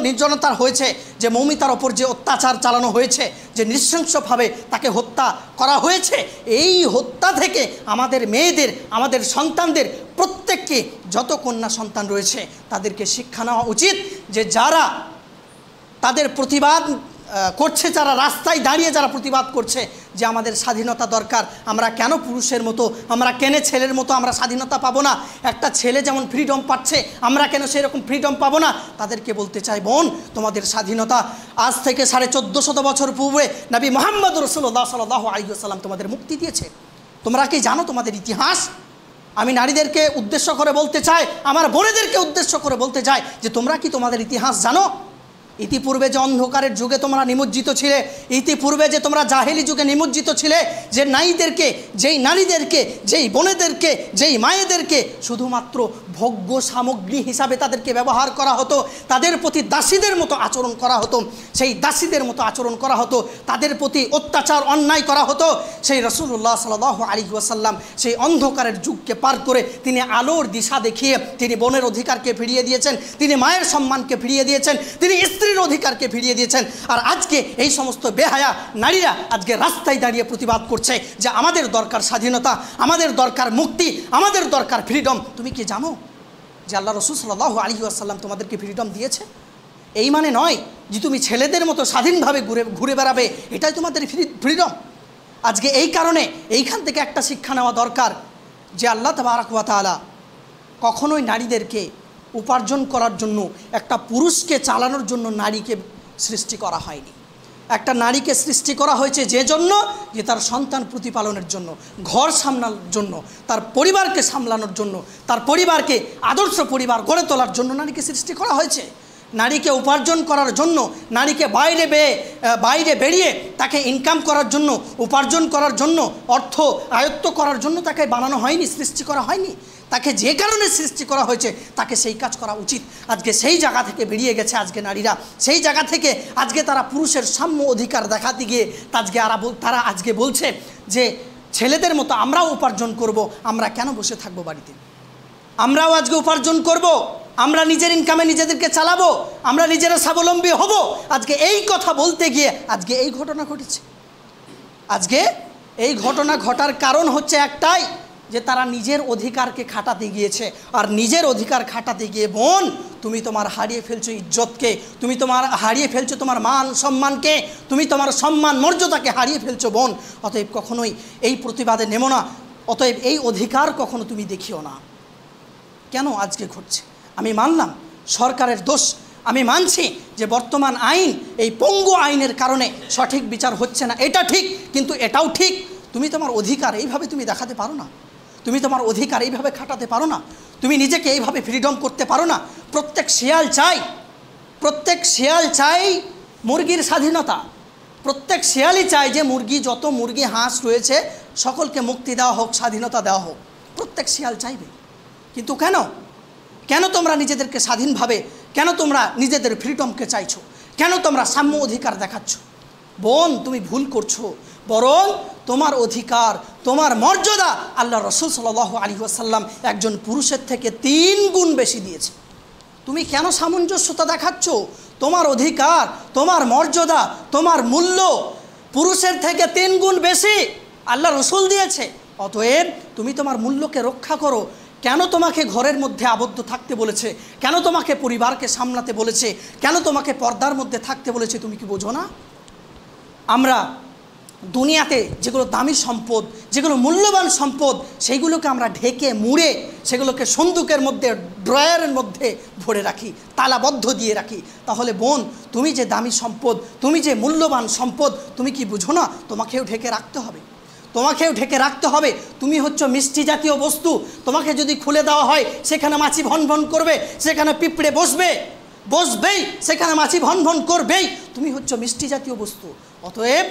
নির্জনতা হয়েছে, যে মৌমিতার ওপর যে অত্যাচার চালানো হয়েছে, যে নৃশংসভাবে তাকে হত্যা করা হয়েছে, এই হত্যা থেকে আমাদের মেয়েদের, আমাদের সন্তানদের, প্রত্যেককে, যত কন্যা সন্তান রয়েছে তাদেরকে শিক্ষা নেওয়া উচিত যে যারা তাদের প্রতিবাদ করছে, যারা রাস্তায় দাঁড়িয়ে যারা প্রতিবাদ করছে যে আমাদের স্বাধীনতা দরকার, আমরা কেন পুরুষের মতো, আমরা কেন ছেলের মতো আমরা স্বাধীনতা পাবো না? একটা ছেলে যেমন ফ্রিডম পাচ্ছে, আমরা কেন সেরকম ফ্রিডম পাবো না? তাদেরকে বলতে চাই, বোন, তোমাদের স্বাধীনতা আজ থেকে 1450 বছর পূর্বে নবী মুহাম্মদ রাসূলুল্লাহ সাল্লাল্লাহু আলাইহি ওয়াসাল্লাম তোমাদের মুক্তি দিয়েছে। তোমরা কি জানো তোমাদের ইতিহাস? আমি নারীদেরকে উদ্দেশ্য করে বলতে চাই, আমার বোনেদেরকে উদ্দেশ্য করে বলতে চাই যে তোমরা কি তোমাদের ইতিহাস জানো? ইতিপূর্বে যে অন্ধকারের যুগে তোমরা নিমজ্জিত ছিলে, ইতিপূর্বে যে তোমরা জাহেলি যুগে নিমজ্জিত ছিলে, যে নারীদেরকে, যেই নারীদেরকে, যেই বোনেদেরকে, যেই মায়েদেরকে শুধুমাত্র ভোগ্য সামগ্রী হিসাবে তাদেরকে ব্যবহার করা হতো, তাদের প্রতি দাসীদের মতো আচরণ করা হতো, সেই দাসীদের মতো আচরণ করা হতো, তাদের প্রতি অত্যাচার অন্যায় করা হতো, সেই রাসূলুল্লাহ সাল্লাল্লাহু আলাইহি ওয়াসাল্লাম সেই অন্ধকারের যুগকে পার করে তিনি আলোর দিশা দেখিয়ে তিনি বোনের অধিকারকে ফিরিয়ে দিয়েছেন, তিনি মায়ের সম্মানকে ফিরিয়ে দিয়েছেন, তিনি স্ত্রীর অধিকারকে ফিরিয়ে দিয়েছেন। আর আজকে এই সমস্ত বেহায়া নারীরা আজকে রাস্তায় দাঁড়িয়ে প্রতিবাদ করছে যে আমাদের দরকার স্বাধীনতা, আমাদের দরকার মুক্তি, আমাদের দরকার ফ্রিডম। তুমি কি জানো যে আল্লাহ রাসূল সাল্লাল্লাহু আলাইহি ওয়াসাল্লাম তোমাদেরকে ফ্রিডম দিয়েছে? এই মানে নয় যে তুমি ছেলেদের মতো স্বাধীনভাবে ঘুরে বেড়াবে, এটাই তোমাদের ফ্রিডম। আজকে এই কারণে এইখান থেকে একটা শিক্ষা নেওয়া দরকার যে আল্লাহ তাবারক ওয়া তাআলা কখনোই নারীদেরকে উপার্জন করার জন্য, একটা পুরুষকে চালানোর জন্য নারীকে সৃষ্টি করা হয়নি। একটা নারীকে সৃষ্টি করা হয়েছে যে জন্য, যে তার সন্তান প্রতিপালনের জন্য, ঘর সামলানোর জন্য, তার পরিবারকে সামলানোর জন্য, তার পরিবারকে আদর্শ পরিবার গড়ে তোলার জন্য নারীকে সৃষ্টি করা হয়েছে। নারীকে উপার্জন করার জন্য, নারীকে বাইরে বেরিয়ে তাকে ইনকাম করার জন্য, উপার্জন করার জন্য, অর্থ আয়ত্ত করার জন্য তাকে বানানো হয়নি, সৃষ্টি করা হয়নি। তাকে যে কারণে সৃষ্টি করা হয়েছে তাকে সেই কাজ করা উচিত। আজকে সেই জায়গা থেকে বেরিয়ে গেছে আজকে নারীরা, সেই জায়গা থেকে আজকে তারা পুরুষের সাম্য অধিকার দেখাতে গিয়ে তারা আজকে বলছে যে ছেলেদের মতো আমরাও উপার্জন করব, আমরা কেন বসে থাকবো বাড়িতে? আমরাও আজকে উপার্জন করব, আমরা নিজের ইনকামে নিজেদেরকে চালাবো, আমরা নিজেরা স্বাবলম্বী হব। আজকে এই কথা বলতে গিয়ে আজকে এই ঘটনা ঘটেছে। আজকে এই ঘটনা ঘটার কারণ হচ্ছে একটাই, যে তারা নিজের অধিকারকে খাটাতে গিয়েছে। আর নিজের অধিকার খাটাতে গিয়ে বোন, তুমি তোমার হারিয়ে ফেলছো ইজ্জতকে, তুমি তোমার হারিয়ে ফেলছো তোমার মান সম্মানকে, তুমি তোমার সম্মান মর্যাদাকে হারিয়ে ফেলছো বোন। অতএব কখনোই এই প্রতিবাদে নেমো না, অতএব এই অধিকার কখনো তুমি দেখিও না। কেন আজকে ঘটছে? আমি মানলাম সরকারের দোষ, আমি মানছি যে বর্তমান আইন, এই পঙ্গু আইনের কারণে সঠিক বিচার হচ্ছে না, এটা ঠিক। কিন্তু এটাও ঠিক, তুমি তোমার অধিকার এইভাবে তুমি দেখাতে পারো না, তুমি তোমার অধিকার এইভাবে খাটাতে পারো না, তুমি নিজেকে এইভাবে ফ্রিডম করতে পারো না। প্রত্যেক শিয়াল চাই মুরগির স্বাধীনতা, প্রত্যেক শিয়ালই চায় যে যত মুরগি হাঁস রয়েছে সকলকে মুক্তি দেওয়া হোক, স্বাধীনতা দেওয়া হোক, প্রত্যেক শিয়াল চাইবে। কিন্তু কেন তোমরা নিজেদেরকে স্বাধীনভাবে, কেন তোমরা নিজেদের ফ্রিডমকে চাইছো, কেন তোমরা সাম্য অধিকার দেখাচ্ছ? বোন, তুমি ভুল করছো। বরং তোমার অধিকার, তোমার মর্যাদা আল্লাহ রাসূল সাল্লাল্লাহু আলাইহি ওয়াসাল্লাম একজন পুরুষের থেকে 3 গুণ বেশি দিয়েছে। তুমি কেন সামঞ্জস্যতা দেখাচ্ছ? তোমার অধিকার, তোমার মর্যাদা, তোমার মূল্য পুরুষের থেকে 3 গুণ বেশি আল্লাহ রাসূল দিয়েছে। অতএব তুমি তোমার মূল্যকে রক্ষা করো। কেন তোমাকে ঘরের মধ্যে আবদ্ধ থাকতে বলেছে? কেন তোমাকে পরিবারকে সামলাতে বলেছে? কেন তোমাকে পর্দার মধ্যে থাকতে বলেছে? তুমি কি বোঝো না? আমরা দুনিয়াতে যেগুলো দামি সম্পদ, যেগুলো মূল্যবান সম্পদ, সেইগুলোকে আমরা ঢেকে মুড়ে সেগুলোকে সন্দুকের মধ্যে, ড্রয়ারের মধ্যে ভরে রাখি, তালাবদ্ধ দিয়ে রাখি। তাহলে বোন, তুমি যে দামি সম্পদ, তুমি যে মূল্যবান সম্পদ, তুমি কি বুঝো না? তোমাকেও ঢেকে রাখতে হবে, তোমাকেও ঢেকে রাখতে হবে। তুমি হচ্ছে মিষ্টি জাতীয় বস্তু, তোমাকে যদি খুলে দেওয়া হয় সেখানে মাছি ভন ভন করবে, সেখানে পিঁপড়ে বসবেই, সেখানে মাছি ভন ভন করবেই। তুমি হচ্ছে মিষ্টি জাতীয় বস্তু। অতএব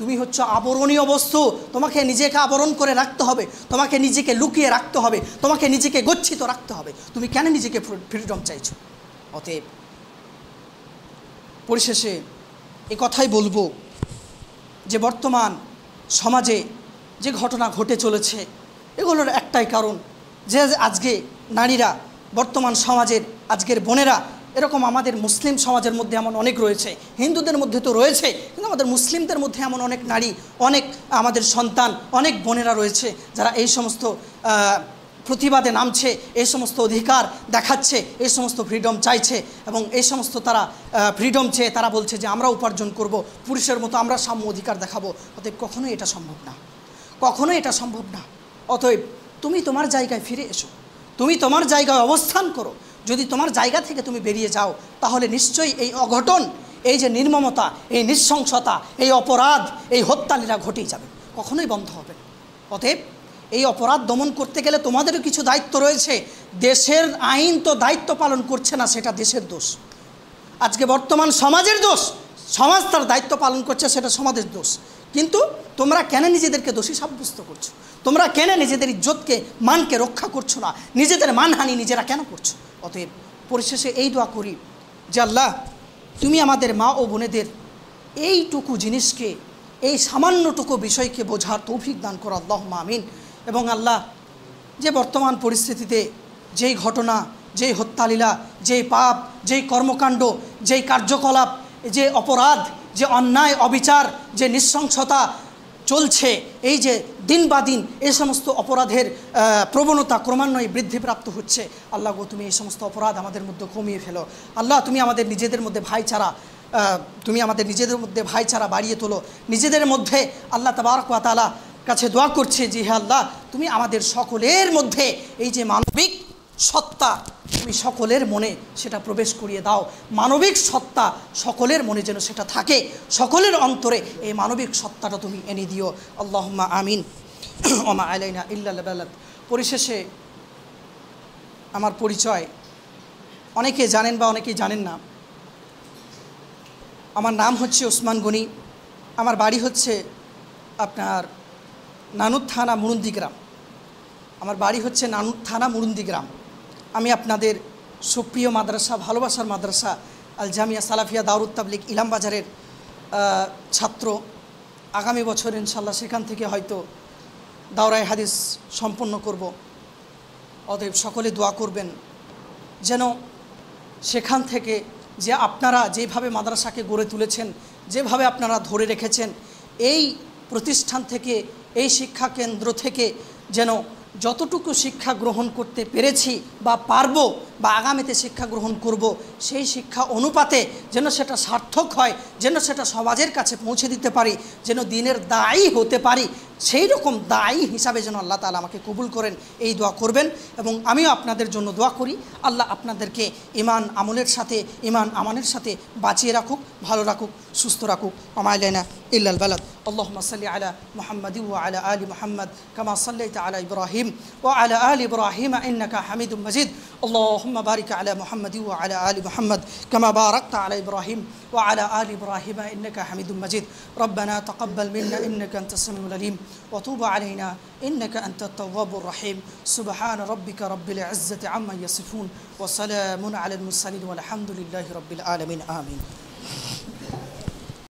তুমি হচ্ছে আবরণীয় বস্তু, তোমাকে নিজেকে আবরণ করে রাখতে হবে, তোমাকে নিজেকে লুকিয়ে রাখতে হবে, তোমাকে নিজেকে গচ্ছিত রাখতে হবে। তুমি কেন নিজেকে ফ্রিডম চাইছো? অতএব পরিশেষে এ কথাই বলবো যে বর্তমান সমাজে যে ঘটনা ঘটে চলেছে এগুলোর একটাই কারণ, যে আজকে নারীরা বর্তমান সমাজের আজকের বোনেরা এরকম আমাদের মুসলিম সমাজের মধ্যে এমন অনেক রয়েছে, হিন্দুদের মধ্যে তো রয়েছে, কিন্তু আমাদের মুসলিমদের মধ্যে এমন অনেক নারী, অনেক আমাদের সন্তান, অনেক বোনেরা রয়েছে যারা এই সমস্ত প্রতিবাদে নামছে, এই সমস্ত অধিকার দেখাচ্ছে, এই সমস্ত ফ্রিডম চাইছে এবং এই সমস্ত তারা ফ্রিডম চেয়ে তারা বলছে যে আমরা উপার্জন করব, পুরুষের মতো আমরা সাম্য অধিকার দেখাবো। অতএব কখনোই এটা সম্ভব না, কখনোই এটা সম্ভব না। অতএব তুমি তোমার জায়গায় ফিরে এসো, তুমি তোমার জায়গায় অবস্থান করো। যদি তোমার জায়গা থেকে তুমি বেরিয়ে যাও তাহলে নিশ্চয়ই এই অঘটন, এই যে নির্মমতা, এই নৃশংসতা, এই অপরাধ, এই হত্যালীলা ঘটেই যাবে, কখনোই বন্ধ হবে না। অতএব এই অপরাধ দমন করতে গেলে তোমাদেরও কিছু দায়িত্ব রয়েছে। দেশের আইন তো দায়িত্ব পালন করছে না, সেটা দেশের দোষ। আজকে বর্তমান সমাজের দোষ, সমাজ তার দায়িত্ব পালন করছে, সেটা সমাজের দোষ। কিন্তু তোমরা কেন নিজেদেরকে দোষী সাব্যস্ত করছো? তোমরা কেন নিজেদের ইজ্জতকে, মানকে রক্ষা করছো না? নিজেদের মানহানি নিজেরা কেন করছো? অতএব পরিশেষে এই দোয়া করি যে আল্লাহ তুমি আমাদের মা ও বোনেদের এইটুকু জিনিসকে, এই সামান্যটুকু বিষয়কে বোঝার তৌফিক দান করো, আল্লাহুম্মা আমিন। এবং আল্লাহ যে বর্তমান পরিস্থিতিতে যেই ঘটনা, যেই হত্যালীলা, যেই পাপ, যেই কর্মকাণ্ড, যেই কার্যকলাপ, যে অপরাধ, যে অন্যায় অবিচার, যে নৃশংসতা চলছে, এই যে দিন বা দিন এই সমস্ত অপরাধের প্রবণতা ক্রমান্বয়ে বৃদ্ধিপ্রাপ্ত হচ্ছে, আল্লাহ গো তুমি এই সমস্ত অপরাধ আমাদের মধ্যে কমিয়ে ফেলো। আল্লাহ তুমি আমাদের নিজেদের মধ্যে ভাইচারা বাড়িয়ে তোলো। নিজেদের মধ্যে আল্লাহ তাবারক ওয়া তাআলা কাছে দোয়া করছে যে হে আল্লাহ তুমি আমাদের সকলের মধ্যে এই যে মানবিক সত্তা, তুমি সকলের মনে সেটা প্রবেশ করিয়ে দাও। মানবিক সত্তা সকলের মনে যেন সেটা থাকে, সকলের অন্তরে এই মানবিক সত্তাটা তুমি এনে দিও, আল্লাহুম্মা আমিন। ওমা আলাইনা ইল্লাল বালাগ। পরিশেষে আমার পরিচয় অনেকে জানেন বা অনেকেই জানেন না। আমার নাম হচ্ছে ওসমান গনি, আমার বাড়ি হচ্ছে আপনার নানুর থানা মুরুন্দি গ্রাম। আমার বাড়ি হচ্ছে নানুর থানা মুরুন্দি গ্রাম। আমি আপনাদের সুপ্রিয় মাদ্রাসা, ভালোবাসার মাদ্রাসা আল জামিয়া সালাফিয়া দারুত তাবলিগ ইলামবাজারের ছাত্র। আগামী বছর ইনশাল্লাহ সেখান থেকে হয়তো দাওরায়ে হাদিস সম্পন্ন করব। অতএব সকলে দোয়া করবেন যেন সেখান থেকে যে আপনারা যেভাবে মাদ্রাসাকে গড়ে তুলেছেন, যেভাবে আপনারা ধরে রেখেছেন, এই প্রতিষ্ঠান থেকে, এই শিক্ষা কেন্দ্র থেকে যেন যতটুকু শিক্ষা গ্রহণ করতে পেরেছি বা পারবো বা আগামীতে শিক্ষা গ্রহণ করব, সেই শিক্ষা অনুপাতে যেন সেটা সার্থক হয়, যেন সেটা সমাজের কাছে পৌঁছে দিতে পারি, যেন দিনের দায়ী হতে পারি, সেই রকম দায়ী হিসাবে যেন আল্লাহ তাআলা আমাকে কবুল করেন, এই দোয়া করবেন। এবং আমিও আপনাদের জন্য দোয়া করি আল্লাহ আপনাদেরকে ঈমান আমলের সাথে, ঈমান আমানের সাথে বাঁচিয়ে রাখুক, ভালো রাখুক, সুস্থ রাখুক। ওমা আলাইনা ইল্লাল বালাগ। আল্লাহুম্মা সাল্লি আলা মুহাম্মাদিন ওয়া আলা আলি মুহাম্মাদ কামা সাল্লাইতা আলা ইব্রাহিম ওয়া আলা আলি ইব্রাহিম ইন্নাকা হামিদুম মাজিদ। আল্লাহুম্মা বারিক আলা মুহাম্মাদিন ওয়া আলা আলি মুহাম্মাদ কামা বারাকতা আলা ইব্রাহিম ওয়া আলা আলি ইব্রাহিম ইন্নাকা হামিদুম মাজিদ। রব্বানা তাকাব্বাল মিন্না ইন্নাকা আনতাস সামিউল আলিম ওয়া তুব আলাইনা ইন্নাকা আনতাত তাওয়াবুর রহিম। সুবহানা রাব্বিকা রাব্বিল ইজ্জাতি আম্মা ইয়াসিফুন ওয়া সালামুন আলাল মুরসালিন ওয়া আলহামদুলিল্লাহি রাব্বিল আলামিন। আমিন।